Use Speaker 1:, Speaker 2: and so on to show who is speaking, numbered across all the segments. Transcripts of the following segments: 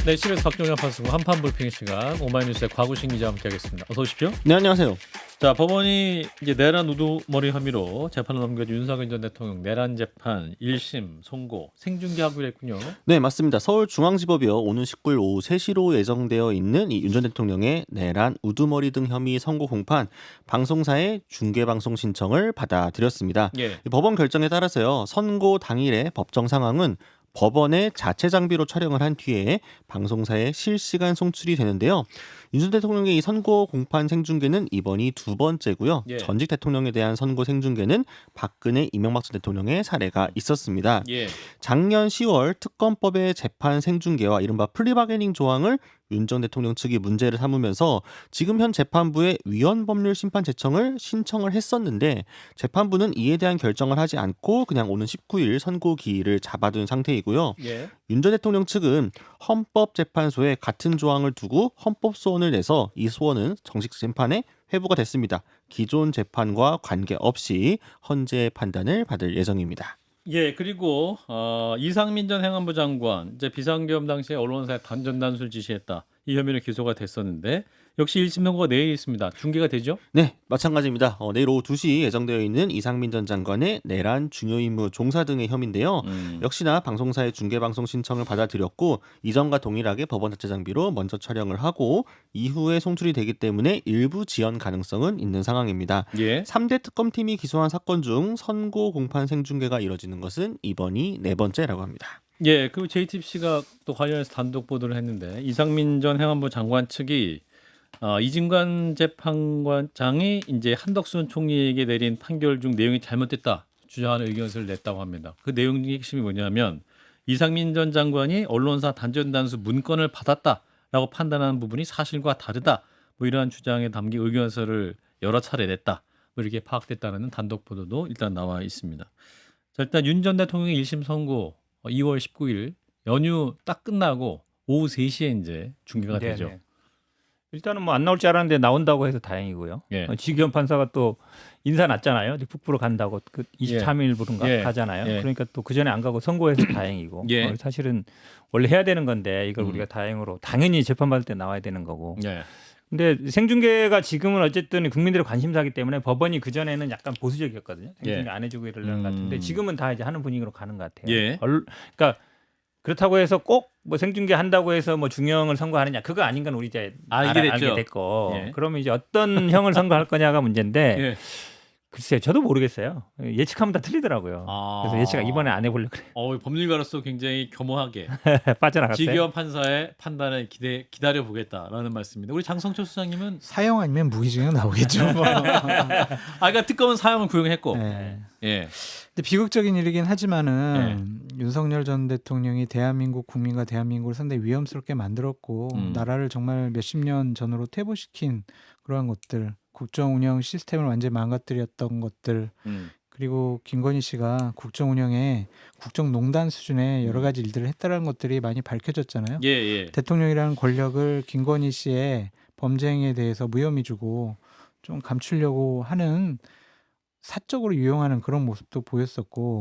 Speaker 1: 네, CBS 박종현 판수고 한판 불핑 시간 오마이뉴스의 곽우신 기자와 함께하겠습니다. 어서 오십시오.
Speaker 2: 네, 안녕하세요.
Speaker 1: 자, 법원이 이제 내란 우두머리 혐의로 재판을 넘겨준 윤석열 전 대통령 내란 재판 1심 선고 생중계하기로 했군요.
Speaker 2: 네, 맞습니다. 서울중앙지법이요. 오는 19일 오후 3시로 예정되어 있는 이 윤 전 대통령의 내란, 우두머리 등 혐의 선고 공판 방송사의 중계방송 신청을 받아들였습니다.
Speaker 1: 예.
Speaker 2: 이 법원 결정에 따라서요. 선고 당일의 법정 상황은 법원의 자체 장비로 촬영을 한 뒤에 방송사에 실시간 송출이 되는데요. 윤 전 대통령의 이 선고 공판 생중계는 이번이 두 번째고요.
Speaker 1: 예.
Speaker 2: 전직 대통령에 대한 선고 생중계는 박근혜, 이명박 전 대통령의 사례가 있었습니다.
Speaker 1: 예.
Speaker 2: 작년 10월 특검법의 재판 생중계와 이른바 플리바게닝 조항을 윤 전 대통령 측이 문제를 삼으면서 지금 현 재판부에 위헌법률심판 제청을 신청을 했었는데 재판부는 이에 대한 결정을 하지 않고 그냥 오는 19일 선고 기일을 잡아둔 상태이고요.
Speaker 1: 예.
Speaker 2: 윤 전 대통령 측은 헌법재판소에 같은 조항을 두고 헌법소원을 내서 이 소원은 정식 재판에 회부가 됐습니다. 기존 재판과 관계없이 헌재 판단을 받을 예정입니다.
Speaker 1: 예, 그리고 이상민 전 행안부 장관 이제 비상계엄 당시에 언론사에 단전 단술 지시했다. 이 혐의로 기소가 됐었는데 역시 1심 선고가 내일 있습니다. 중계가 되죠?
Speaker 2: 네, 마찬가지입니다. 내일 오후 2시 예정되어 있는 이상민 전 장관의 내란 중요임무 종사 등의 혐의인데요. 역시나 방송사의 중계방송 신청을 받아들였고 이전과 동일하게 법원 자체 장비로 먼저 촬영을 하고 이후에 송출이 되기 때문에 일부 지연 가능성은 있는 상황입니다.
Speaker 1: 예.
Speaker 2: 3대 특검팀이 기소한 사건 중 선고 공판 생중계가 이뤄지는 것은 이번이 네 번째라고 합니다.
Speaker 1: 예, 그리고 JTBC가 또 관련해서 단독 보도를 했는데 이상민 전 행안부 장관 측이 이진관 재판관장이 이제 한덕수 총리에게 내린 판결 중 내용이 잘못됐다 주장하는 의견서를 냈다고 합니다. 그 내용의 핵심이 뭐냐면 이상민 전 장관이 언론사 단전단수 문건을 받았다라고 판단하는 부분이 사실과 다르다. 뭐 이러한 주장에 담긴 의견서를 여러 차례 냈다. 뭐 이렇게 파악됐다는 단독 보도도 일단 나와 있습니다. 자, 일단 윤 전 대통령의 1심 선고 2월 19일 연휴 딱 끝나고 오후 3시에 이제 중계가
Speaker 3: 네네.
Speaker 1: 되죠.
Speaker 3: 일단은 뭐 안 나올 줄 알았는데 나온다고 해서 다행이고요.
Speaker 1: 예.
Speaker 3: 지기현 판사가 또 인사 났잖아요. 북부로 간다고 그 23일부터인가
Speaker 1: 예.
Speaker 3: 가잖아요.
Speaker 1: 예.
Speaker 3: 그러니까 또 그 전에 안 가고 선고해서 다행이고.
Speaker 1: 예.
Speaker 3: 사실은 원래 해야 되는 건데 이걸 우리가 다행으로 당연히 재판받을 때 나와야 되는 거고.
Speaker 1: 예.
Speaker 3: 근데 생중계가 지금은 어쨌든 국민들의 관심사기 때문에 법원이 그 전에는 약간 보수적이었거든요. 생중계
Speaker 1: 예.
Speaker 3: 안 해주고 이러는 것 같은데 지금은 다 이제 하는 분위기로 가는 것 같아요.
Speaker 1: 예.
Speaker 3: 그러니까 그렇다고 해서 꼭 뭐 생중계 한다고 해서 뭐 중형을 선고하느냐 그거 아닌 건 우리 이제
Speaker 1: 알게
Speaker 3: 알게
Speaker 1: 됐죠.
Speaker 3: 됐고
Speaker 1: 예.
Speaker 3: 그러면 이제 어떤 형을 선고할 거냐가 문제인데
Speaker 1: 예.
Speaker 3: 글쎄요 저도 모르겠어요. 예측하면 다 틀리더라고요.
Speaker 1: 아.
Speaker 3: 그래서 예측 이번에 안 해보려고 그래요.
Speaker 1: 법률가로서 굉장히 겸허하게
Speaker 3: 빠져나갔어요.
Speaker 1: 지기현 판사의 판단을 기다려 보겠다라는 말씀입니다. 우리 장성철 수장님은
Speaker 4: 사형 아니면 무기징역 나오겠죠. 뭐.
Speaker 1: 그러니까 특검은 사형을 구형했고,
Speaker 4: 네.
Speaker 1: 예,
Speaker 4: 근데 비극적인 일이긴 하지만은 윤석열 전 대통령이 대한민국 국민과 대한민국을 상당히 위험스럽게 만들었고 나라를 정말 몇십 년 전으로 퇴보시킨 그러한 것들, 국정 운영 시스템을 완전히 망가뜨렸던 것들, 그리고 김건희 씨가 국정 운영에 국정농단 수준의 여러 가지 일들을 했다는 것들이 많이 밝혀졌잖아요.
Speaker 1: 예, 예,
Speaker 4: 대통령이라는 권력을 김건희 씨의 범죄 행위에 대해서 무혐의 주고 좀 감추려고 하는 사적으로 유용하는 그런 모습도 보였었고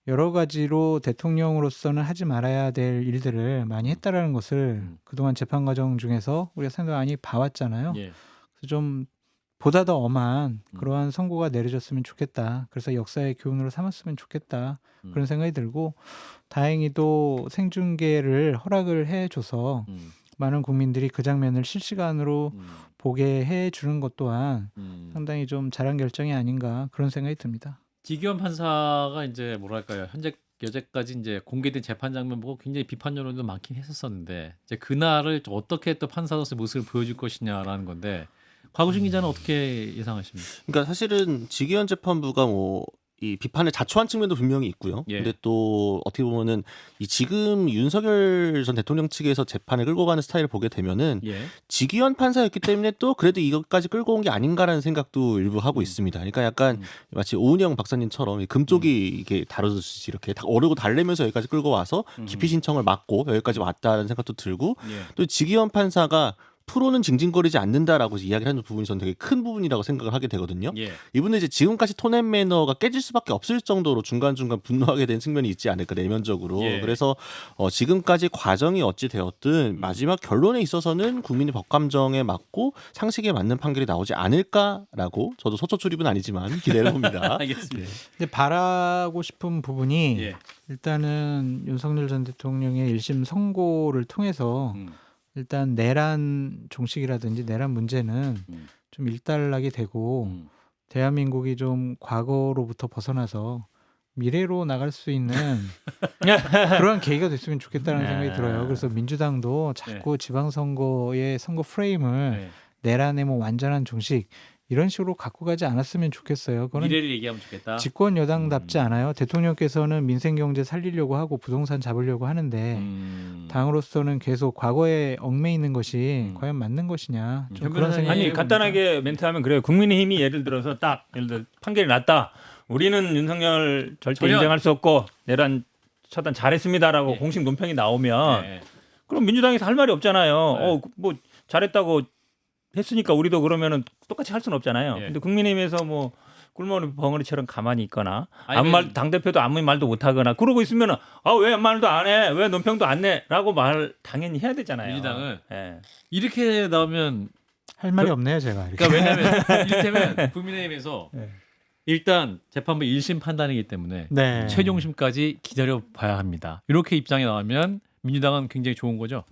Speaker 4: 여러 가지로 대통령으로서는 하지 말아야 될 일들을 많이 했다라는 것을 그동안 재판 과정 중에서 우리가 상당히 많이 봐왔잖아요.
Speaker 1: 예,
Speaker 4: 그래서 좀 보다 더 엄한 그러한 선고가 내려졌으면 좋겠다. 그래서 역사의 교훈으로 삼았으면 좋겠다. 그런 생각이 들고 다행히도 생중계를 허락을 해줘서 많은 국민들이 그 장면을 실시간으로 보게 해주는 것 또한 상당히 좀 잘한 결정이 아닌가 그런 생각이 듭니다.
Speaker 1: 지기현 판사가 이제 뭐랄까요, 여태까지 이제 공개된 재판 장면 보고 굉장히 비판 여론도 많긴 했었었는데 이제 그날을 좀 어떻게 또 판사로서의 모습을 보여줄 것이냐라는 건데. 곽우신 기자는 어떻게 예상하십니까?
Speaker 2: 그러니까 사실은 지기현 재판부가 이 비판을 자초한 측면도 분명히 있고요.
Speaker 1: 예.
Speaker 2: 근데 또 어떻게 보면은 이 지금 윤석열 전 대통령 측에서 재판을 끌고 가는 스타일을 보게 되면은
Speaker 1: 예,
Speaker 2: 지기현 판사였기 때문에 또 그래도 이것까지 끌고 온 게 아닌가라는 생각도 일부 하고 있습니다. 그러니까 약간 마치 오은영 박사님처럼 이 금쪽이 이게 다뤄졌듯이 이렇게 다 어르고 달래면서 여기까지 끌고 와서 기피 신청을 막고 여기까지 왔다는 생각도 들고
Speaker 1: 예,
Speaker 2: 또 지기현 판사가 앞으로는 징징거리지 않는다라고 이야기를 하는 부분이 저는 되게 큰 부분이라고 생각을 하게 되거든요.
Speaker 1: 예.
Speaker 2: 이분은 이제 지금까지 톤앤 매너가 깨질 수밖에 없을 정도로 중간중간 분노하게 된 측면이 있지 않을까 내면적으로.
Speaker 1: 예.
Speaker 2: 그래서 지금까지 과정이 어찌 되었든 마지막 결론에 있어서는 국민의 법감정에 맞고 상식에 맞는 판결이 나오지 않을까라고 저도 소초 출입은 아니지만 기대를 봅니다.
Speaker 1: 알겠습니다.
Speaker 4: 근데 바라고 싶은 부분이
Speaker 1: 예.
Speaker 4: 일단은 윤석열 전 대통령의 1심 선고를 통해서 일단 내란 종식이라든지 내란 문제는
Speaker 1: 음.
Speaker 4: 좀 일단락이 되고 대한민국이 좀 과거로부터 벗어나서 미래로 나갈 수 있는 그러한 계기가 됐으면 좋겠다는 생각이 들어요. 그래서 민주당도 자꾸 지방선거의 선거 프레임을
Speaker 1: 네.
Speaker 4: 내란의 뭐 완전한 종식 이런 식으로 갖고 가지 않았으면 좋겠어요. 그거는
Speaker 1: 미래를 얘기하면 좋겠다.
Speaker 4: 집권 여당답지 않아요. 대통령께서는 민생 경제 살리려고 하고 부동산 잡으려고 하는데 당으로서는 계속 과거에 얽매 있는 것이 과연 맞는 것이냐 좀 그런 생각이
Speaker 3: 아니
Speaker 4: 듭니다.
Speaker 3: 간단하게 멘트하면 그래요. 국민의힘이 예를 들어서 딱 예를 들어 판결이 났다. 우리는 윤석열 절대
Speaker 1: 전혀-
Speaker 3: 인정할 수 없고 내란 처단 잘했습니다라고
Speaker 1: 예.
Speaker 3: 공식 논평이 나오면
Speaker 1: 네.
Speaker 3: 그럼 민주당에서 할 말이 없잖아요.
Speaker 1: 네.
Speaker 3: 뭐 잘했다고 했으니까 우리도 그러면은 똑같이 할 수는 없잖아요.
Speaker 1: 예.
Speaker 3: 근데 국민의힘에서 뭐 꿀머리 벙어리처럼 가만히 있거나
Speaker 1: 아니,
Speaker 3: 당 대표도 아무 말도 못 하거나 그러고 있으면은 왜 아무 말도 안 해? 왜 논평도 안 내?라고 말 당연히 해야 되잖아요.
Speaker 1: 민주당은
Speaker 3: 예.
Speaker 1: 이렇게 나오면
Speaker 4: 할 말이 없네요, 제가. 이렇게.
Speaker 1: 그러니까 왜냐하면 이를테면 국민의힘에서
Speaker 3: 네.
Speaker 1: 일단 재판부 1심 판단이기 때문에
Speaker 4: 네.
Speaker 1: 최종심까지 기다려 봐야 합니다. 이렇게 입장이 나오면 민주당은 굉장히 좋은 거죠.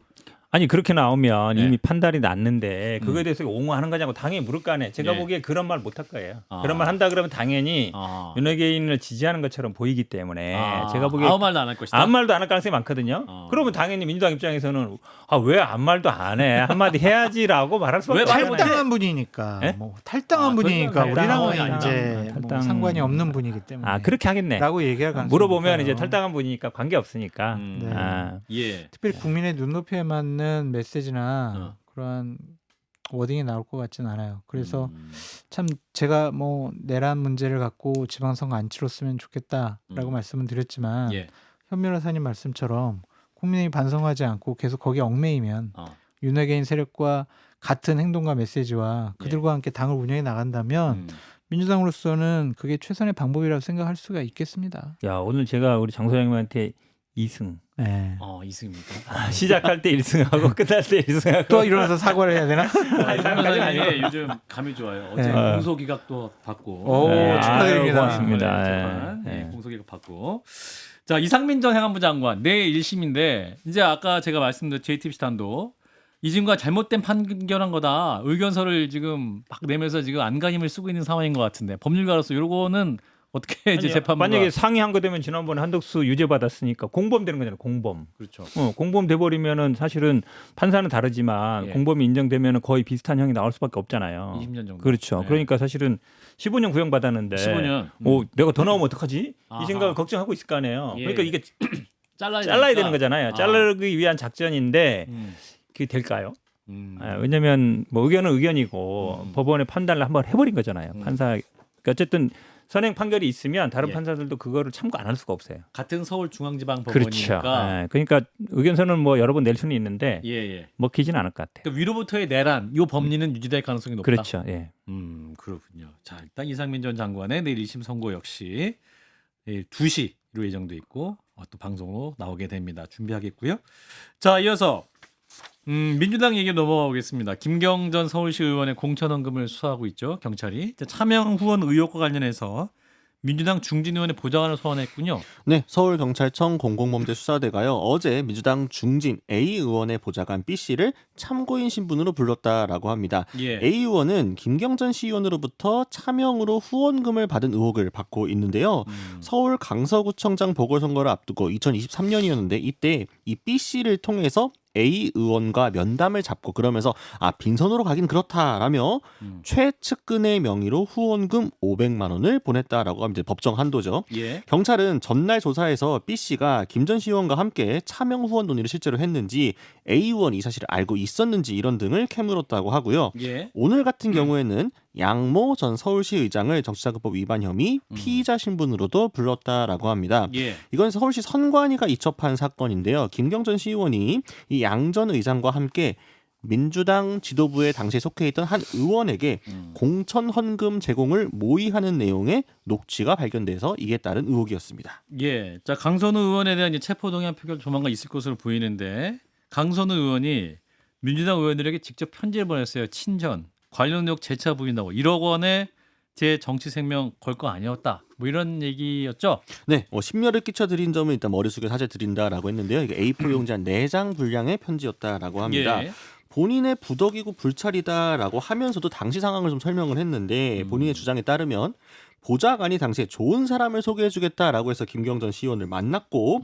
Speaker 3: 아니 그렇게 나오면
Speaker 1: 네.
Speaker 3: 이미 판단이 났는데 그거에 대해서 옹호하는 거냐고 당연히 물을 거 아니에요. 제가
Speaker 1: 예.
Speaker 3: 보기에 그런 말 못 할 거예요.
Speaker 1: 아.
Speaker 3: 그런 말 한다 그러면 당연히 윤핵인을 지지하는 것처럼 보이기 때문에 제가 보기에
Speaker 1: 아무 말도 안 할 것이다.
Speaker 3: 아무 말도 안 할 가능성이 많거든요. 그러면 당연히 민주당 입장에서는 왜 아무 말도 안 해? 한마디 해야지라고 말할 수밖에
Speaker 1: 왜 말
Speaker 3: 없잖아요.
Speaker 1: 못해?
Speaker 4: 탈당한 분이니까
Speaker 3: 네?
Speaker 4: 뭐 탈당한
Speaker 1: 아,
Speaker 4: 분이니까
Speaker 1: 탈당,
Speaker 4: 우리랑은
Speaker 1: 탈당,
Speaker 4: 이제
Speaker 3: 탈당.
Speaker 4: 뭐 상관이 없는 분이기 때문에
Speaker 3: 그렇게 하겠네.
Speaker 4: 라고 얘기할 가능성이
Speaker 3: 물어보면
Speaker 4: 높아요.
Speaker 3: 이제 탈당한 분이니까 관계 없으니까.
Speaker 4: 네.
Speaker 1: 예.
Speaker 4: 특별히 국민의 눈높이에 맞는 메시지나
Speaker 1: 어.
Speaker 4: 그러한 워딩이 나올 것 같진 않아요. 그래서 참 제가 뭐 내란 문제를 갖고 지방선거 안 치렀으면 좋겠다라고 말씀은 드렸지만
Speaker 1: 예.
Speaker 4: 현 변호사님 말씀처럼 국민이 반성하지 않고 계속 거기에 얽매이면 윤핵인 세력과 같은 행동과 메시지와 그들과 함께 당을 운영해 나간다면 민주당으로서는 그게 최선의 방법이라고 생각할 수가 있겠습니다.
Speaker 3: 야 오늘 제가 우리 장 소장님한테 2승.
Speaker 4: 네.
Speaker 1: 이승입니까?
Speaker 3: 시작할 때 1승하고 끝날 때 1승하고
Speaker 4: 또 일어나서 사과를 해야 되나?
Speaker 1: 사장님이 요즘 감이 좋아요. 어제
Speaker 4: 네.
Speaker 1: 공소기각도 받고.
Speaker 4: 오, 축하드립니다.
Speaker 3: 고맙습니다.
Speaker 1: 네, 공소기각 받고. 자, 이상민 전 행안부 장관 내일 1심인데 이제 아까 제가 말씀드린 JTBC 단도 이진과 잘못된 판결한 거다. 의견서를 지금 막 내면서 지금 안간힘을 쓰고 있는 상황인 것 같은데 법률가로서 요거는 어떻게 이제 재판부가
Speaker 3: 만약에 상의한 거 되면 지난번에 한덕수 유죄 받았으니까 공범 되는 거잖아요. 공범.
Speaker 1: 그렇죠.
Speaker 3: 공범 돼 버리면은 사실은 판사는 다르지만
Speaker 1: 예.
Speaker 3: 공범이 인정되면은 거의 비슷한 형이 나올 수밖에 없잖아요.
Speaker 1: 20년 정도.
Speaker 3: 그렇죠.
Speaker 1: 네.
Speaker 3: 그러니까 사실은 15년 구형 받았는데
Speaker 1: 15년.
Speaker 3: 내가 더 나오면 어떡하지?
Speaker 1: 아하.
Speaker 3: 이 생각을 걱정하고 있을 거 아니에요.
Speaker 1: 예.
Speaker 3: 그러니까 이게
Speaker 1: 잘라야
Speaker 3: 잘라야
Speaker 1: 되니까.
Speaker 3: 되는 거잖아요. 자르기 위한 작전인데 그게 될까요? 왜냐하면 뭐 의견은 의견이고 법원의 판단을 한번 해버린 거잖아요. 판사. 그러니까 어쨌든 선행 판결이 있으면 다른
Speaker 1: 예.
Speaker 3: 판사들도 그거를 참고 안 할 수가 없어요.
Speaker 1: 같은 서울중앙지방
Speaker 3: 그렇죠.
Speaker 1: 법원이니까.
Speaker 3: 그러니까 의견서는 뭐 여러 번 낼 수는 있는데
Speaker 1: 예.
Speaker 3: 먹히지는 않을 것 같아요.
Speaker 1: 그 위로부터의 내란, 요 법리는 유지될 가능성이 높다.
Speaker 3: 그렇죠. 예.
Speaker 1: 그렇군요. 자, 일단 이상민 전 장관의 내일 1심 선고 역시 내일 2시로 예정돼 있고 또 방송으로 나오게 됩니다. 준비하겠고요. 자, 이어서 민주당 얘기 넘어가겠습니다. 김경전 서울시 의원의 공천원금을 수사하고 있죠. 경찰이. 자, 차명 후원 의혹과 관련해서 민주당 중진 의원의 보좌관을 소환했군요.
Speaker 2: 네, 서울경찰청 공공범죄수사대가요. 어제 민주당 중진 A 의원의 보좌관 B 씨를 참고인 신분으로 불렀다라고 합니다.
Speaker 1: 예.
Speaker 2: A 의원은 김경전 시의원으로부터 차명으로 후원금을 받은 의혹을 받고 있는데요. 서울 강서구청장 보궐선거를 앞두고 2023년이었는데 이때 이 B 씨를 통해서 A 의원과 면담을 잡고 그러면서 빈손으로 가긴 그렇다라며 최측근의 명의로 후원금 500만 원을 보냈다라고 하면 이제 법정 한도죠.
Speaker 1: 예.
Speaker 2: 경찰은 전날 조사에서 B 씨가 김 전 시의원과 함께 차명 후원 논의를 실제로 했는지 A 의원이 이 사실을 알고 있었는지 이런 등을 캐물었다고 하고요.
Speaker 1: 예.
Speaker 2: 오늘 같은 경우에는 양모 전 서울시 의장을 정치자금법 위반 혐의 피의자 신분으로도 불렀다라고 합니다.
Speaker 1: 예.
Speaker 2: 이건 서울시 선관위가 이첩한 사건인데요. 김경전 시의원이 이 양 전 의장과 함께 민주당 지도부에 당시에 속해 있던 한 의원에게 공천 헌금 제공을 모의하는 내용의 녹취가 발견돼서 이에 따른 의혹이었습니다.
Speaker 1: 예, 자 강선우 의원에 대한 이제 체포동의안 표결 조만간 있을 것으로 보이는데 강선우 의원이 민주당 의원들에게 직접 편지를 보냈어요. 친전 관련 내역 재차 부인하고 1억 원에 제 정치 생명 걸 거 아니었다. 뭐 이런 얘기였죠.
Speaker 2: 네, 심려를 끼쳐드린 점은 일단 머릿속에 사죄드린다라고 했는데요. 이게 A4 용지 한 4장 분량의 편지였다라고 합니다.
Speaker 1: 예.
Speaker 2: 본인의 부덕이고 불찰이다라고 하면서도 당시 상황을 좀 설명을 했는데 본인의 주장에 따르면 보좌관이 당시에 좋은 사람을 소개해주겠다라고 해서 김경전 시의원을 만났고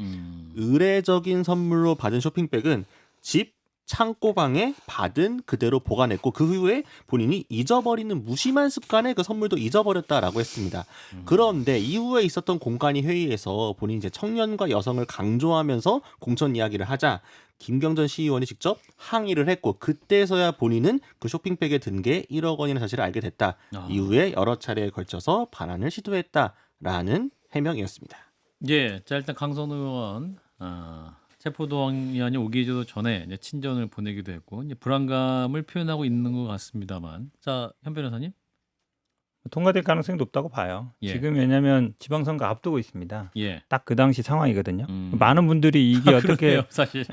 Speaker 2: 의례적인 선물로 받은 쇼핑백은 집 창고방에 받은 그대로 보관했고 그 후에 본인이 잊어버리는 무심한 습관에 그 선물도 잊어버렸다라고 했습니다. 그런데 이후에 있었던 공관위 회의에서 본인이 이제 청년과 여성을 강조하면서 공천 이야기를 하자 김경전 시의원이 직접 항의를 했고 그때서야 본인은 그 쇼핑백에 든 게 1억 원이라는 사실을 알게 됐다. 이후에 여러 차례에 걸쳐서 반환을 시도했다라는 해명이었습니다.
Speaker 1: 예, 자 일단 강선우 의원 체포동의안이 오기 전에 이제 친전을 보내기도 했고 이제 불안감을 표현하고 있는 것 같습니다만, 자 현 변호사님.
Speaker 3: 통과될 가능성이 높다고 봐요.
Speaker 1: 예.
Speaker 3: 지금 왜냐하면 지방선거 앞두고 있습니다.
Speaker 1: 예.
Speaker 3: 딱 그 당시 상황이거든요. 많은 분들이 이게 어떻게
Speaker 1: 그러네요, 사실.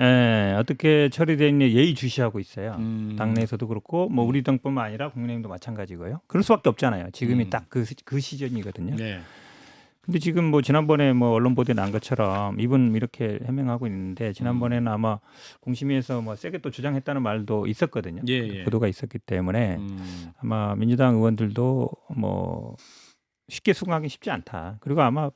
Speaker 3: 어떻게 처리되느냐 예의주시하고 있어요.
Speaker 1: 음.
Speaker 3: 당내에서도 그렇고 뭐 우리 당뿐만 아니라 국민의힘도 마찬가지고요. 그럴 수밖에 없잖아요. 지금이 딱 그 시즌이거든요.
Speaker 1: 네.
Speaker 3: 근데 지금 뭐 지난번에 뭐 언론 보도에 난 것처럼 이분 이렇게 해명하고 있는데 지난번에는 아마 공심위에서 뭐 세게 또 주장했다는 말도 있었거든요.
Speaker 1: 예, 예.
Speaker 3: 보도가 있었기 때문에 아마 민주당 의원들도 뭐 쉽게 수긍하기 쉽지 않다. 그리고 아마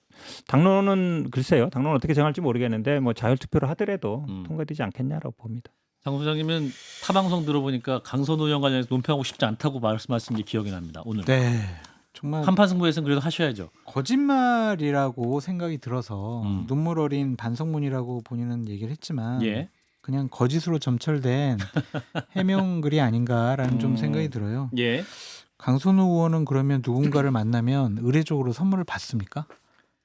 Speaker 3: 당론은 글쎄요. 당론은 어떻게 정할지 모르겠는데 뭐 자율투표를 하더라도 통과되지 않겠냐라고 봅니다.
Speaker 1: 장 소장님은 타방송 들어보니까 강선우 의원 관련해서 논평하고 싶지 않다고 말씀하신 게 기억이 납니다. 오늘.
Speaker 4: 네. 정말
Speaker 1: 한판 승부에서는 그래도 하셔야죠.
Speaker 4: 거짓말이라고 생각이 들어서 눈물 어린 반성문이라고 본인은 얘기를 했지만
Speaker 1: 예.
Speaker 4: 그냥 거짓으로 점철된 해명글이 아닌가라는 좀 생각이 들어요.
Speaker 1: 예.
Speaker 4: 강선우 의원은 그러면 누군가를 만나면 의례적으로 선물을 받습니까?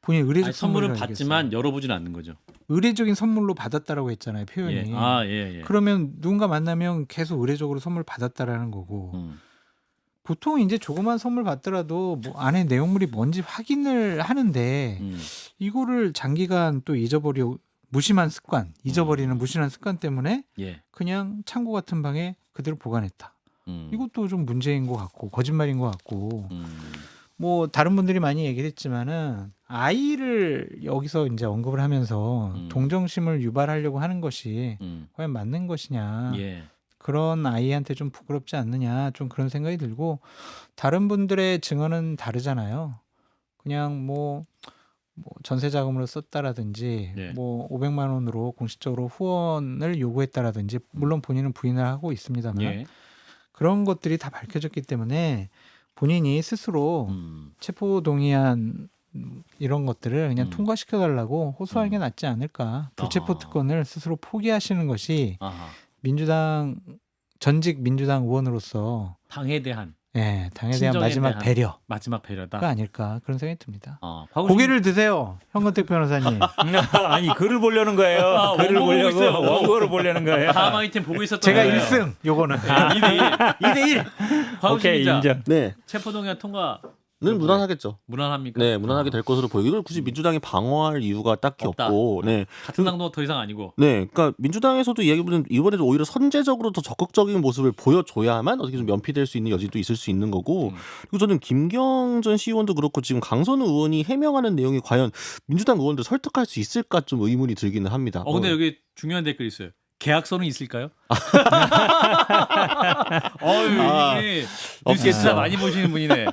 Speaker 4: 본인 의례적
Speaker 1: 아니, 선물은
Speaker 4: 선물을
Speaker 1: 받지만
Speaker 4: 알겠어요.
Speaker 1: 열어보진 않는 거죠.
Speaker 4: 의례적인 선물로 받았다라고 했잖아요, 표현이.
Speaker 1: 예. 아, 예, 예.
Speaker 4: 그러면 누군가 만나면 계속 의례적으로 선물 받았다라는 거고. 보통 이제 조그만 선물 받더라도 뭐 안에 내용물이 뭔지 확인을 하는데 이거를 장기간 또 무심한 습관, 잊어버리는 무심한 습관 때문에
Speaker 1: 예.
Speaker 4: 그냥 창고 같은 방에 그대로 보관했다. 이것도 좀 문제인 것 같고 거짓말인 것 같고 뭐 다른 분들이 많이 얘기를 했지만은 아이를 여기서 이제 언급을 하면서 동정심을 유발하려고 하는 것이 과연 맞는 것이냐.
Speaker 1: 예. 그런
Speaker 4: 아이한테 좀 부끄럽지 않느냐 좀 그런 생각이 들고 다른 분들의 증언은 다르잖아요. 그냥 뭐 전세 자금으로 썼다라든지
Speaker 1: 네.
Speaker 4: 뭐 500만 원으로 공식적으로 후원을 요구했다라든지 물론 본인은 부인을 하고 있습니다만
Speaker 1: 예.
Speaker 4: 그런 것들이 다 밝혀졌기 때문에 본인이 스스로 체포동의안 이런 것들을 그냥 통과시켜달라고 호소하는 게 낫지 않을까. 불체포 특권을 스스로 포기하시는 것이
Speaker 1: 아하.
Speaker 4: 전직 민주당 의원으로서
Speaker 1: 당에 대한
Speaker 4: 당에 대한
Speaker 1: 친정에
Speaker 4: 마지막
Speaker 1: 대한
Speaker 4: 배려가
Speaker 1: 마지막 배려다.
Speaker 4: 아닐까 그런 생각이 듭니다.
Speaker 1: 박우신-
Speaker 4: 고개를 드세요, 현건택 변호사님.
Speaker 3: 아니 글을 보려는 거예요. 글을
Speaker 1: 원고 보고
Speaker 3: 보려고
Speaker 1: 있어요.
Speaker 3: 원고를 보려는 거예요.
Speaker 1: 다음 아이템 보고 있었던
Speaker 4: 제가
Speaker 1: 거예요.
Speaker 4: 1승 요거는
Speaker 1: 2대1.
Speaker 4: 2대1.
Speaker 1: 박우신
Speaker 3: 오케이
Speaker 1: 기자.
Speaker 3: 인정.
Speaker 2: 네,
Speaker 1: 체포동의안 통과
Speaker 2: 는 무난하겠죠.
Speaker 1: 무난합니까?
Speaker 2: 네, 무난하게 될 것으로 보이고 이걸 굳이 민주당이 방어할 이유가 딱히
Speaker 1: 없다.
Speaker 2: 없고, 네,
Speaker 1: 같은 당도 더 이상 아니고.
Speaker 2: 네, 그러니까 민주당에서도 이야기보다는 이번에도 오히려 선제적으로 더 적극적인 모습을 보여줘야만 어떻게 좀 면피될 수 있는 여지도 있을 수 있는 거고, 그리고 저는 김경전 시의원도 그렇고 지금 강선우 의원이 해명하는 내용이 과연 민주당 의원들 설득할 수 있을까 좀 의문이 들기는 합니다.
Speaker 1: 근데 여기 중요한 댓글이 있어요. 계약서는 있을까요? 이분이 뉴스 진짜 많이 보시는 분이네.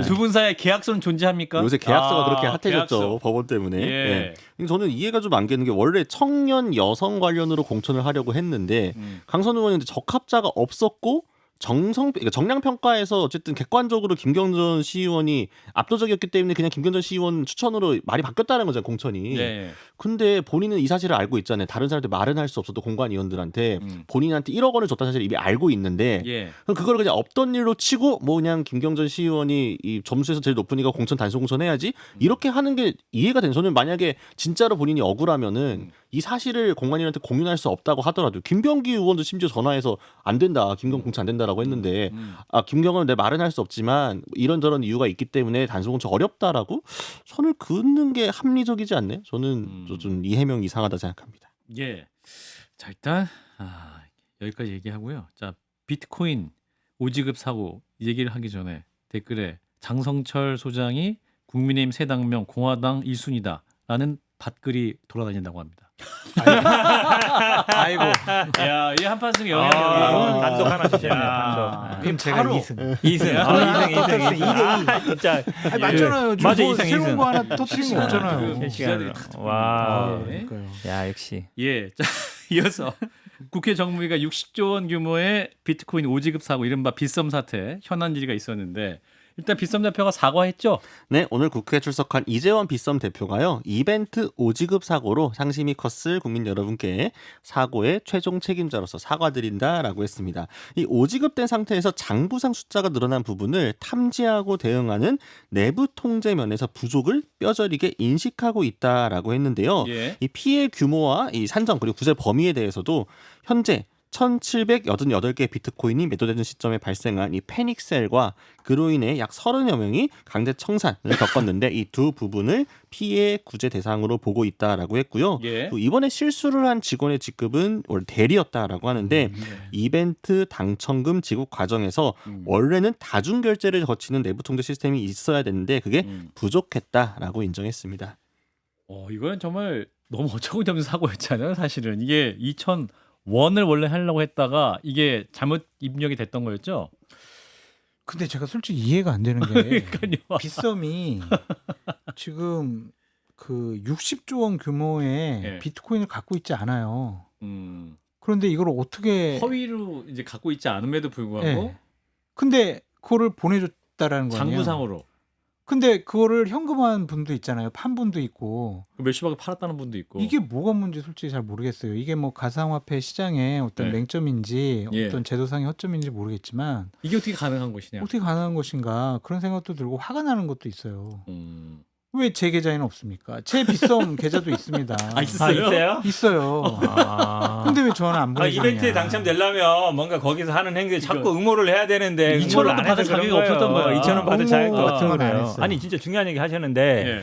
Speaker 1: 두 분 사이에 계약서는 존재합니까?
Speaker 2: 요새 계약서가 그렇게 핫해졌죠.
Speaker 1: 계약서.
Speaker 2: 법원 때문에.
Speaker 1: 예.
Speaker 2: 네. 저는 이해가 좀 안 가는 게 원래 청년 여성 관련으로 공천을 하려고 했는데 강선우 의원이 적합자가 없었고 그러니까 정량 평가에서 어쨌든 객관적으로 김경전 시의원이 압도적이었기 때문에 그냥 김경전 시의원 추천으로 말이 바뀌었다는 거잖아요, 공천이.
Speaker 1: 네.
Speaker 2: 근데 본인은 이 사실을 알고 있잖아요. 다른 사람한테 말은 할 수 없어도 공관위원들한테 본인한테 1억 원을 줬다는 사실을 이미 알고 있는데
Speaker 1: 예.
Speaker 2: 그럼 그걸 그냥 없던 일로 치고 뭐 그냥 김경전 시의원이 이 점수에서 제일 높으니까 공천 단순 공천해야지 이렇게 하는 게 이해가 되는. 저는 만약에 진짜로 본인이 억울하면은 이 사실을 공관위원한테 공유할 수 없다고 하더라도 김병기 의원도 심지어 전화해서 안 된다, 김경 공천 안 된다라고 했는데 김경은 내 말은 할 수 없지만 이런저런 이유가 있기 때문에 단순 공천 어렵다라고 선을 긋는 게 합리적이지 않네. 저는 좀 이해명이 이상하다 생각합니다.
Speaker 1: 예. 자, 일단 여기까지 얘기하고요. 자, 비트코인 오지급 사고 이 얘기를 하기 전에 댓글에 장성철 소장이 국민의힘 새 당명 공화당 1순위다라는 밭글이 돌아다닌다고 합니다.
Speaker 4: 아이고.
Speaker 1: 야, 이 한판승
Speaker 3: 오늘
Speaker 1: 영향력이
Speaker 3: 단독 하나 주시네.
Speaker 1: 야.
Speaker 3: 단독.
Speaker 4: 그럼 제가
Speaker 1: 바로.
Speaker 4: 2승.
Speaker 3: 2승.
Speaker 1: 야.
Speaker 3: 2승. 진짜.
Speaker 4: 아니, 맞잖아요. 지금
Speaker 3: 맞아,
Speaker 4: 뭐
Speaker 3: 이승,
Speaker 4: 새로운
Speaker 3: 이승.
Speaker 4: 거 하나 터뜨린 거 없잖아요.
Speaker 1: 지금
Speaker 3: 실시간으로.
Speaker 1: 기자들이
Speaker 3: 와.
Speaker 1: 네.
Speaker 4: 그러니까요.
Speaker 3: 야, 역시.
Speaker 1: 예. 자, 이어서 국회 정무위가 60조 원 규모의 비트코인 오지급 사고 이른바 빗썸 사태 현안 질의가 있었는데 일단 빗썸 대표가 사과했죠.
Speaker 2: 네, 오늘 국회에 출석한 이재원 빗썸 대표가요. 이벤트 오지급 사고로 상심이 컸을 국민 여러분께 사고의 최종 책임자로서 사과드린다라고 했습니다. 이 오지급된 상태에서 장부상 숫자가 늘어난 부분을 탐지하고 대응하는 내부 통제 면에서 부족을 뼈저리게 인식하고 있다라고 했는데요.
Speaker 1: 예.
Speaker 2: 이 피해 규모와 이 산정 그리고 구제 범위에 대해서도 현재 1,788개 비트코인이 매도되는 시점에 발생한 이 패닉셀과 그로 인해 약 30여 명이 강제 청산을 겪었는데 이 두 부분을 피해 구제 대상으로 보고 있다라고 했고요.
Speaker 1: 예.
Speaker 2: 또 이번에 실수를 한 직원의 직급은 원래 대리였다라고 하는데 이벤트 당첨금 지급 과정에서 원래는 다중 결제를 거치는 내부 통제 시스템이 있어야 되는데 그게 부족했다라고 인정했습니다.
Speaker 1: 이거는 정말 너무 어처구니 없는 사고였잖아요. 사실은 이게 2,000원을 원래 하려고 했다가 이게 잘못 입력이 됐던 거였죠.
Speaker 4: 근데 제가 솔직히 이해가 안 되는 게
Speaker 1: 그러니까요.
Speaker 4: 빗썸이 지금 그 60조 원 규모의
Speaker 1: 예.
Speaker 4: 비트코인을 갖고 있지 않아요.
Speaker 1: 음,
Speaker 4: 그런데 이걸 어떻게
Speaker 1: 허위로 이제 갖고 있지 않음에도 불구하고
Speaker 4: 예. 근데 그거를 보내줬다라는 거예요.
Speaker 1: 장부상으로
Speaker 4: 근데 그거를 현금화한 분도 있잖아요. 판 분도 있고.
Speaker 1: 몇십억에 팔았다는 분도 있고.
Speaker 4: 이게 뭐가 문제 솔직히 잘 모르겠어요. 이게 뭐 가상화폐 시장의 어떤
Speaker 1: 네.
Speaker 4: 맹점인지
Speaker 1: 예.
Speaker 4: 어떤 제도상의 허점인지 모르겠지만
Speaker 1: 이게 어떻게 가능한 것이냐.
Speaker 4: 어떻게 가능한 것인가 그런 생각도 들고 화가 나는 것도 있어요.
Speaker 1: 음.
Speaker 4: 왜 제 계좌에는 없습니까? 제 빗썸 계좌도 있습니다.
Speaker 1: 아, 있어요?
Speaker 3: 있어요?
Speaker 4: 있어요.
Speaker 3: 아.
Speaker 4: 근데 왜 저는 안 보내주냐?
Speaker 3: 이벤트에 당첨되려면 뭔가 거기서 하는 행위에 자꾸 응모를 해야 되는데
Speaker 1: 2,000원
Speaker 3: 응모를 안
Speaker 1: 받을
Speaker 3: 해서 그런
Speaker 1: 자격이
Speaker 3: 거예요.
Speaker 1: 없었던 거야.
Speaker 3: 2,000원 받을
Speaker 4: 응모
Speaker 3: 자격도
Speaker 4: 같은
Speaker 3: 없던
Speaker 4: 건 안
Speaker 3: 거예요.
Speaker 4: 했어요.
Speaker 3: 아니 진짜 중요한 얘기 하셨는데
Speaker 1: 예.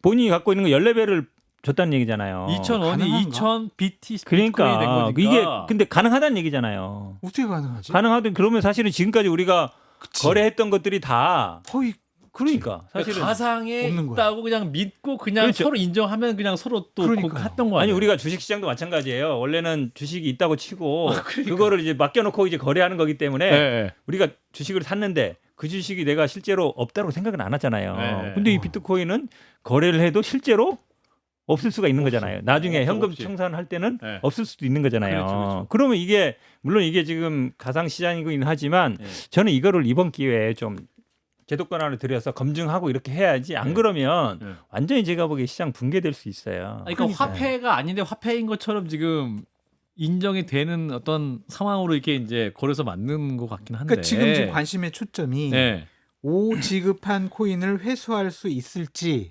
Speaker 3: 본인이 갖고 있는 거 14배를 줬다는 얘기잖아요.
Speaker 1: 2,000원이
Speaker 4: 가능한가?
Speaker 1: 2,000 BT 비트코인이 된
Speaker 3: 그러니까
Speaker 1: 거니까.
Speaker 3: 이게 근데 가능하다는 얘기잖아요.
Speaker 4: 어떻게 가능하지?
Speaker 3: 가능하든 그러면 사실은 지금까지 우리가 거래했던 것들이 다
Speaker 4: 거의
Speaker 3: 그러니까 사실은
Speaker 1: 가상에
Speaker 4: 없는 거야.
Speaker 1: 있다고 그냥 믿고 그냥
Speaker 3: 그렇죠.
Speaker 1: 서로 인정하면 그냥 서로 또
Speaker 4: 그러니까요.
Speaker 1: 했던 거 아니에요?
Speaker 3: 아니 우리가 주식 시장도 마찬가지예요. 원래는 주식이 있다고 치고
Speaker 1: 그러니까.
Speaker 3: 그거를 이제 맡겨놓고 이제 거래하는 거기 때문에
Speaker 1: 예.
Speaker 3: 우리가 주식을 샀는데 그 주식이 내가 실제로 없다고 생각은 안 하잖아요.
Speaker 1: 네.
Speaker 3: 근데 이 비트코인은 거래를 해도 실제로 없을 수가 있는 거잖아요. 나중에
Speaker 1: 없어,
Speaker 3: 현금
Speaker 1: 없지.
Speaker 3: 청산할 때는
Speaker 1: 네.
Speaker 3: 없을 수도 있는 거잖아요.
Speaker 1: 그렇죠.
Speaker 3: 그러면 이게 물론 이게 지금 가상 시장이긴 하지만
Speaker 1: 네.
Speaker 3: 저는 이거를 이번 기회에 좀 제도권안을 들여서 검증하고 이렇게 해야지 안
Speaker 1: 네.
Speaker 3: 그러면
Speaker 1: 네.
Speaker 3: 완전히 제가 보기에 시장 붕괴될 수 있어요.
Speaker 1: 아니, 그러니까 화폐가 아닌데 화폐인 것처럼 지금 인정이 되는 어떤 상황으로 이렇게 이제 거래서 맞는 것 같긴 한데.
Speaker 4: 그러니까 지금 관심의 초점이
Speaker 1: 네.
Speaker 4: 지급한 코인을 회수할 수 있을지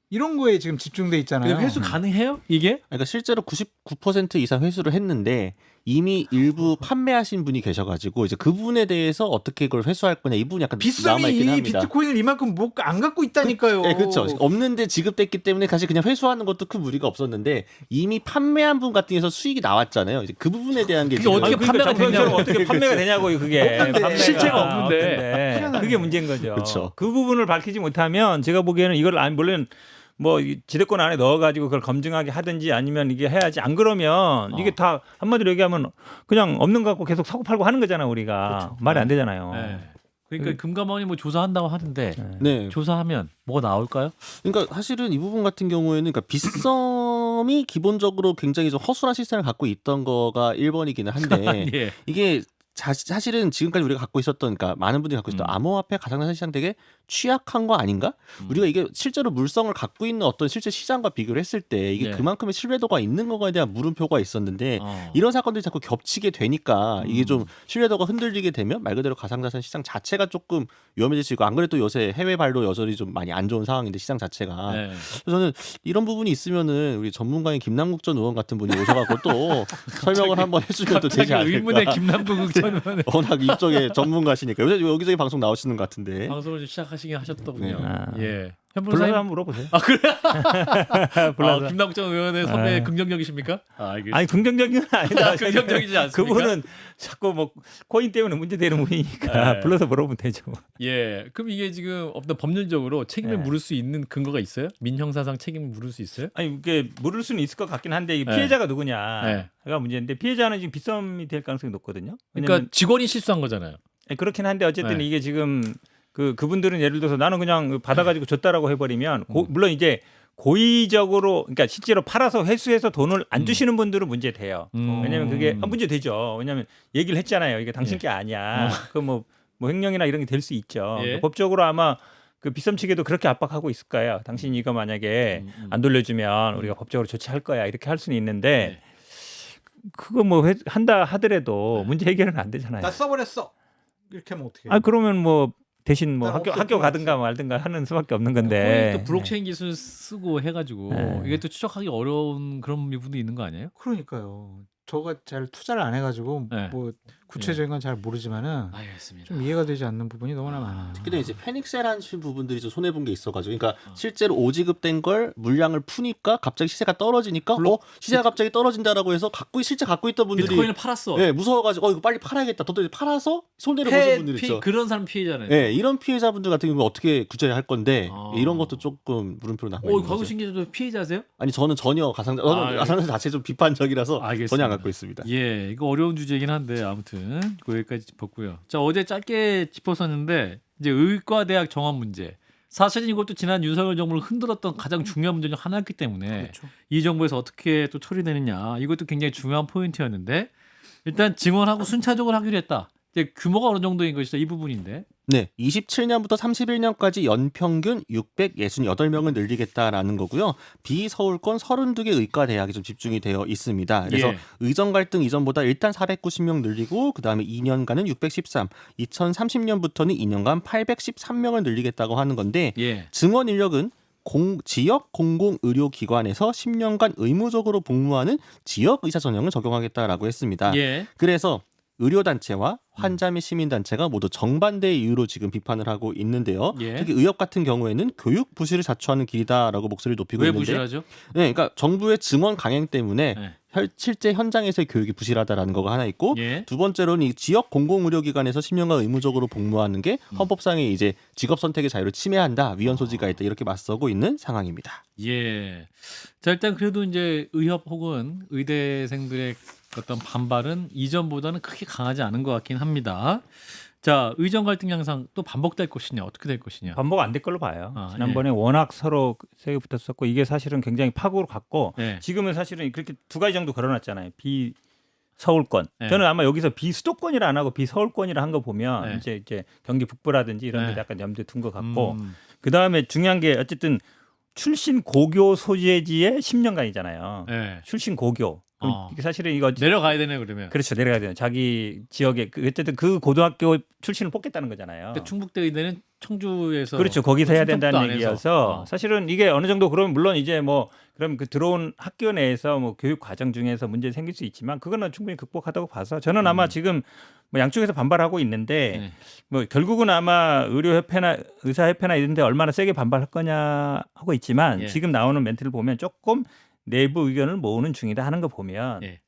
Speaker 4: 이런 거에 지금 집중돼 있잖아요.
Speaker 1: 그 회수 가능해요? 이게?
Speaker 2: 그러니까 실제로 99% 이상 회수를 했는데 이미 일부 판매하신 분이 계셔가지고 이제 그 부분에 대해서 어떻게 그걸 회수할 거냐 이 부분이 약간
Speaker 4: 빗썸이
Speaker 2: 남아있긴
Speaker 4: 이
Speaker 2: 합니다.
Speaker 4: 비트코인을 이만큼 못 안 갖고 있다니까요.
Speaker 2: 네, 그렇죠. 없는데 지급됐기 때문에 사실 그냥 회수하는 것도 큰 무리가 없었는데 이미 판매한 분 같은 경우서 수익이 나왔잖아요. 이제 그 부분에 대한 게
Speaker 1: 그게
Speaker 2: 지금
Speaker 1: 어떻게 판매가 되냐고.
Speaker 3: 어떻게 판매가 되냐고요, 그게. 판매가
Speaker 1: 실체가 없는데.
Speaker 3: 없는데. 그게 문제인 거죠.
Speaker 2: 그쵸.
Speaker 3: 그 부분을 밝히지 못하면 제가 보기에는 이걸 물론 뭐 지대권 안에 넣어가지고 그걸 검증하게 하든지 아니면 이게 해야지 안 그러면 이게 다 한마디로 얘기하면 그냥 없는 거 갖고 계속 사고 팔고 하는 거잖아 우리가.
Speaker 1: 그렇죠.
Speaker 3: 말이 안 되잖아요.
Speaker 1: 네. 그러니까 금감원이 뭐 조사한다고 하는데
Speaker 2: 네.
Speaker 1: 조사하면 뭐가 나올까요?
Speaker 2: 그러니까 사실은 이 부분 같은 경우에는 그러니까 빗썸이 기본적으로 굉장히 좀 허술한 시스템을 갖고 있던 거가 1번이기는 한데
Speaker 1: 예.
Speaker 2: 이게 사실은 지금까지 우리가 갖고 있었던, 그러니까 많은 분들이 갖고 있었던 암호화폐 가상자산 시장 되게 취약한 거 아닌가? 우리가 이게 실제로 물성을 갖고 있는 어떤 실제 시장과 비교를 했을 때 이게
Speaker 1: 네.
Speaker 2: 그만큼의 신뢰도가 있는 거에 대한 물음표가 있었는데 이런 사건들이 자꾸 겹치게 되니까 이게 좀 신뢰도가 흔들리게 되면 말 그대로 가상자산 시장 자체가 조금 위험해질 수 있고, 안 그래도 요새 해외 발도 여전히 좀 많이 안 좋은 상황인데 시장 자체가.
Speaker 1: 네.
Speaker 2: 그래서 저는 이런 부분이 있으면은 우리 전문가인 김남국 전 의원 같은 분이 오셔갖고 또 설명을 한번 해주면 또 되지
Speaker 1: 갑자기 의문의
Speaker 2: 않을까.
Speaker 1: 김남국 전 의원
Speaker 2: 워낙 이쪽에 전문가시니까 요새 여기저기 방송 나오시는 것 같은데.
Speaker 1: 방송을 좀 시작하시긴 하셨더군요.
Speaker 3: 네.
Speaker 1: 예. 현
Speaker 3: 불러서
Speaker 1: 변호사님.
Speaker 3: 한번 물어보세요.
Speaker 1: 아 그래?
Speaker 3: 불러서.
Speaker 1: 김남국 전 의원의 선배
Speaker 3: 네.
Speaker 1: 긍정적이십니까? 알겠습니다.
Speaker 3: 아니 긍정적인 건 아니다.
Speaker 1: 긍정적이지 않습니까?
Speaker 3: 그분은 자꾸 뭐 코인 때문에 문제되는 분이니까
Speaker 1: 네.
Speaker 3: 불러서 물어보면 되죠.
Speaker 1: 예. 그럼 이게 지금 어떤 법률적으로 책임을
Speaker 3: 네.
Speaker 1: 물을 수 있는 근거가 있어요? 민형사상 책임을 물을 수 있어요?
Speaker 3: 아니 이게 물을 수는 있을 것 같긴 한데 이
Speaker 1: 네.
Speaker 3: 피해자가 누구냐가
Speaker 1: 네.
Speaker 3: 문제인데 피해자는 지금 빗썸이 될 가능성이 높거든요.
Speaker 1: 그러니까
Speaker 3: 왜냐면
Speaker 1: 직원이 실수한 거잖아요.
Speaker 3: 그렇긴 한데 어쨌든
Speaker 1: 네.
Speaker 3: 이게 지금 그분들은 예를 들어서 나는 그냥 받아가지고 줬다라고 해버리면 물론 이제 고의적으로, 그러니까 실제로 팔아서 회수해서 돈을 안 주시는 분들은 문제 돼요. 왜냐면 그게 문제 되죠. 왜냐면 얘기를 했잖아요. 이게 당신 게 아니야. 그 뭐 횡령이나 이런 게 될 수 있죠.
Speaker 1: 예.
Speaker 3: 그러니까 법적으로 아마 그 빗썸 측에도 그렇게 압박하고 있을 거예요. 당신이 이거 만약에 안 돌려주면 우리가 법적으로 조치할 거야. 이렇게 할 수는 있는데 그거 뭐 한다 하더라도 문제 해결은 안 되잖아요.
Speaker 4: 나 써버렸어. 이렇게 하면 어떻게?
Speaker 3: 아 그러면 뭐 대신 뭐
Speaker 4: 난
Speaker 3: 학교
Speaker 4: 없을 것
Speaker 3: 가든가 말든가 하는 수밖에 없는
Speaker 1: 거의
Speaker 3: 건데.
Speaker 1: 또 블록체인 기술 쓰고 해가지고
Speaker 3: 네.
Speaker 1: 이게 또 추적하기 어려운 그런 부분도 있는 거 아니에요?
Speaker 4: 그러니까요. 저가 잘 투자를 안 해가지고
Speaker 1: 네.
Speaker 4: 뭐 구체적인 건 잘 모르지만은
Speaker 1: 알겠습니다.
Speaker 4: 좀 이해가 되지 않는 부분이 너무나 많아요.
Speaker 2: 근데 이제 페닉셀한 부분들이 좀 손해 본 게 있어가지고, 그러니까 실제로 오지급된 걸 물량을 푸니까 갑자기 시세가 떨어지니까, 시세가 갑자기 떨어진다라고 해서 실제 갖고 있던 분들이
Speaker 1: 비트코인을 팔았어.
Speaker 2: 예, 무서워가지고 이거 빨리 팔아야겠다. 더 팔아서 손해를 보신 분들 있죠.
Speaker 1: 그런 사람 피해자네.
Speaker 2: 예, 이런 피해자분들 같은 경우는 어떻게 구제할 건데
Speaker 1: 아.
Speaker 2: 이런 것도 조금 물음표로 남아
Speaker 1: 오,
Speaker 2: 있는
Speaker 1: 과거
Speaker 2: 거죠.
Speaker 1: 신기자도 피해자세요?
Speaker 2: 아니 저는 전혀 가상자 자체 좀 비판적이라서
Speaker 1: 알겠습니다.
Speaker 2: 전혀 안 갖고 있습니다.
Speaker 1: 예, 이거 어려운 주제이긴 한데 아무튼 여기까지 짚었고요. 자, 어제 짧게 짚었었는데 이제 의과대학 정원 문제. 사실은 이것도 지난 윤석열 정부를 흔들었던 가장 중요한 문제 중 하나였기 때문에
Speaker 4: 그렇죠.
Speaker 1: 이 정부에서 어떻게 또 처리되느냐 이것도 굉장히 중요한 포인트였는데 일단 증원하고 순차적으로 하기로 했다. 이제 규모가 어느 정도인 것이다 이 부분인데.
Speaker 2: 네, 27년부터 31년까지 연평균 668명을 늘리겠다라는 거고요. 비서울권 32개 의과 대학이 좀 집중이 되어 있습니다. 그래서
Speaker 1: 예.
Speaker 2: 의정 갈등 이전보다 일단 490명 늘리고 그다음에 2년간은 613, 2030년부터는 2년간 813명을 늘리겠다고 하는 건데
Speaker 1: 예.
Speaker 2: 증원 인력은 지역 공공의료기관에서 10년간 의무적으로 복무하는 지역 의사 전형을 적용하겠다라고 했습니다.
Speaker 1: 예.
Speaker 2: 그래서 의료단체와 환자 및 시민단체가 모두 정반대의 이유로 지금 비판을 하고 있는데요.
Speaker 1: 예.
Speaker 2: 특히 의협 같은 경우에는 교육 부실을 자초하는 길이다라고 목소리를 높이고
Speaker 1: 왜
Speaker 2: 있는데,
Speaker 1: 무시하죠?
Speaker 2: 네, 그러니까 정부의 증원 강행 때문에
Speaker 1: 네.
Speaker 2: 실제 현장에서의 교육이 부실하다라는 거가 하나 있고,
Speaker 1: 예.
Speaker 2: 두 번째로는 이 지역 공공의료기관에서 10년간 의무적으로 복무하는 게 헌법상의 이제 직업 선택의 자유를 침해한다, 위헌 소지가 있다 이렇게 맞서고 있는 상황입니다.
Speaker 1: 예. 자, 일단 그래도 이제 의협 혹은 의대생들의 어떤 반발은 이전보다는 크게 강하지 않은 것 같긴 합니다. 자, 의정 갈등 양상 또 반복될 것이냐, 어떻게 될 것이냐.
Speaker 3: 반복 안 될 걸로 봐요.
Speaker 1: 아,
Speaker 3: 지난번에 워낙 서로 세게 붙었었고 이게 사실은 굉장히 파국으로 갔고
Speaker 1: 예.
Speaker 3: 지금은 사실은 그렇게 두 가지 정도 걸어놨잖아요. 비서울권.
Speaker 1: 네.
Speaker 3: 저는 아마 여기서 비수도권이라 안 하고 비서울권이라 한 거 보면
Speaker 1: 네.
Speaker 3: 이제 경기 북부라든지 이런 데
Speaker 1: 네.
Speaker 3: 약간 염두에 둔 것 같고
Speaker 1: 음.
Speaker 3: 그다음에 중요한 게 어쨌든 출신 고교 소재지에 10년간이잖아요.
Speaker 1: 예.
Speaker 3: 출신 고교. 그럼
Speaker 1: 어.
Speaker 3: 이게 사실은 이거
Speaker 1: 내려가야 되네 그러면.
Speaker 3: 그렇죠. 내려가야 돼요. 자기 지역에 어쨌든 그 고등학교 출신을 뽑겠다는 거잖아요.
Speaker 1: 근데 충북대 의대는 청주에서
Speaker 3: 그렇죠. 거기서 해야
Speaker 1: 충북도
Speaker 3: 된다는
Speaker 1: 안에서.
Speaker 3: 얘기여서 사실은 이게 어느 정도 그러면 물론 이제 뭐 그럼 그 들어온 학교 내에서 뭐 교육 과정 중에서 문제 생길 수 있지만 그거는 충분히 극복하다고 봐서 저는 아마 지금 뭐 양쪽에서 반발하고 있는데
Speaker 1: 네.
Speaker 3: 뭐 결국은 아마 의료협회나 의사협회나 이런 데 얼마나 세게 반발할 거냐 하고 있지만
Speaker 1: 예.
Speaker 3: 지금 나오는 멘트를 보면 조금 내부 의견을 모으는 중이다 하는 거 보면
Speaker 1: 예.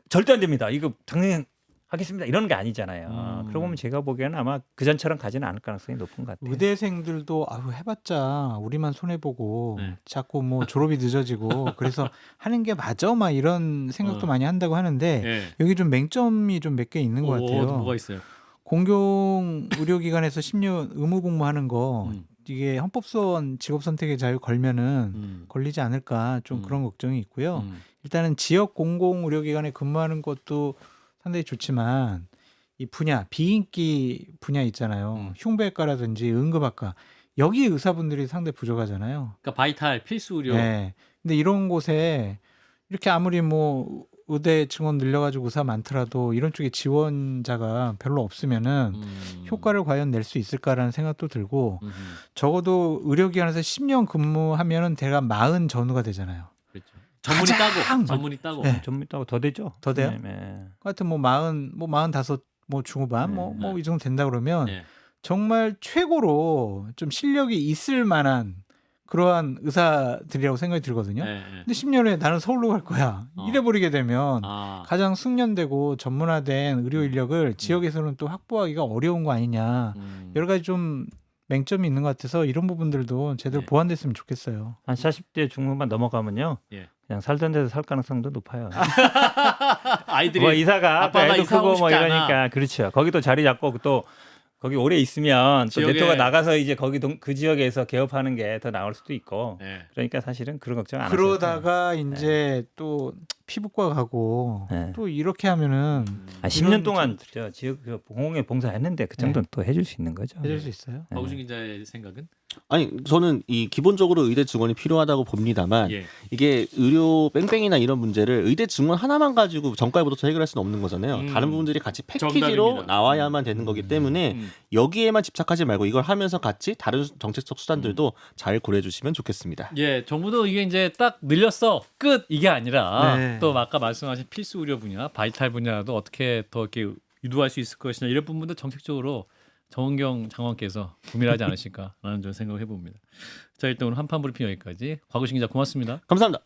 Speaker 3: 절대 안 됩니다. 이거 당연히 하겠습니다. 이러는 게 아니잖아요. 그러고 보면 제가 보기에는 아마 그전처럼 가지는 않을 가능성이 높은 것 같아요.
Speaker 4: 의대생들도 해봤자 우리만 손해 보고
Speaker 1: 네.
Speaker 4: 자꾸 뭐 졸업이 늦어지고 그래서 하는 게 맞아 막 이런 생각도 많이 한다고 하는데
Speaker 1: 예.
Speaker 4: 여기 좀 맹점이 좀 몇 개 있는 것
Speaker 1: 오,
Speaker 4: 같아요.
Speaker 1: 뭐가 있어요?
Speaker 4: 공공 의료기관에서 10년 의무 복무하는 거
Speaker 1: 음.
Speaker 4: 이게 헌법소원 직업 선택의 자유 걸면은 걸리지 않을까 좀 그런 걱정이 있고요. 일단은 지역 공공 의료기관에 근무하는 것도 상당히 좋지만 이 분야 비인기 분야 있잖아요. 흉부외과라든지 응급학과 여기 의사분들이 상당히 부족하잖아요.
Speaker 1: 그러니까 바이탈 필수 의료.
Speaker 4: 네. 근데 이런 곳에 이렇게 아무리 뭐 의대 증원 늘려가지고 의사 많더라도 이런 쪽에 지원자가 별로 없으면은 효과를 과연 낼 수 있을까라는 생각도 들고 적어도 의료기관에서 10년 근무하면은 대략 40 전후가 되잖아요.
Speaker 1: 그렇죠. 전문이
Speaker 4: 가장
Speaker 1: 따고 전문이 따고.
Speaker 4: 네.
Speaker 3: 좀 있다고 더 되죠.
Speaker 4: 더 돼요?
Speaker 3: 네.
Speaker 4: 하여튼 뭐 40, 뭐 45, 뭐 중후반, 뭐 이 정도 된다 그러면
Speaker 1: 네.
Speaker 4: 정말 최고로 좀 실력이 있을 만한 그러한 의사들이라고 생각이 들거든요.
Speaker 1: 네, 네.
Speaker 4: 근데 10년 후에 나는 서울로 갈 거야. 이래버리게 되면
Speaker 1: 아,
Speaker 4: 가장 숙련되고 전문화된 의료 인력을 지역에서는 또 확보하기가 어려운 거 아니냐. 여러 가지 좀 맹점이 있는 것 같아서 이런 부분들도 제대로
Speaker 1: 네.
Speaker 4: 보완됐으면 좋겠어요.
Speaker 3: 한 40대 중반만 넘어가면요.
Speaker 1: 예.
Speaker 3: 그냥 살던 데서 살 가능성도 높아요.
Speaker 1: 아이들이
Speaker 3: 뭐 이사가 또
Speaker 1: 아빠가
Speaker 3: 애도
Speaker 1: 이사하고
Speaker 3: 크고 뭐
Speaker 1: 싶지 않아.
Speaker 3: 이러니까 그렇죠. 거기도 자리 잡고 또 거기 오래 있으면 또
Speaker 1: 지역에-
Speaker 3: 네트워크가 나가서 이제 거기 그 지역에서 개업하는 게 더 나을 수도 있고.
Speaker 1: 네.
Speaker 3: 그러니까 사실은 그런 걱정 안 하셔도 돼요.
Speaker 4: 그러다가 이제 또 피부과 가고
Speaker 3: 네.
Speaker 4: 또 이렇게 하면은
Speaker 3: 10년
Speaker 4: 이런
Speaker 3: 동안 저 지역 그 공공에 봉사했는데 그 정도는 또 해줄 수 있는 거죠.
Speaker 4: 해줄 수 있어요.
Speaker 1: 박우신 기자의 생각은?
Speaker 2: 아니 저는 이 기본적으로 의대 증원이 필요하다고 봅니다만
Speaker 1: 예.
Speaker 2: 이게 의료 뺑뺑이나 이런 문제를 의대 증원 하나만 가지고 정가부터 해결할 수는 없는 거잖아요. 다른 부분들이 같이 패키지로
Speaker 1: 정답입니다.
Speaker 2: 나와야만 되는 거기 때문에 여기에만 집착하지 말고 이걸 하면서 같이 다른 정책적 수단들도 잘 고려해 주시면 좋겠습니다.
Speaker 1: 예, 정부도 이게 이제 딱 늘렸어 끝 이게 아니라
Speaker 4: 네.
Speaker 1: 또 아까 말씀하신 필수 의료 분야, 바이탈 분야도 어떻게 더 이렇게 유도할 수 있을 것이냐 이런 부분도 정책적으로 정은경 장관께서 고민하지 않으실까라는 좀 생각을 해봅니다. 자, 일단 오늘 한판 브리핑 여기까지. 곽우신 기자 고맙습니다.
Speaker 2: 감사합니다.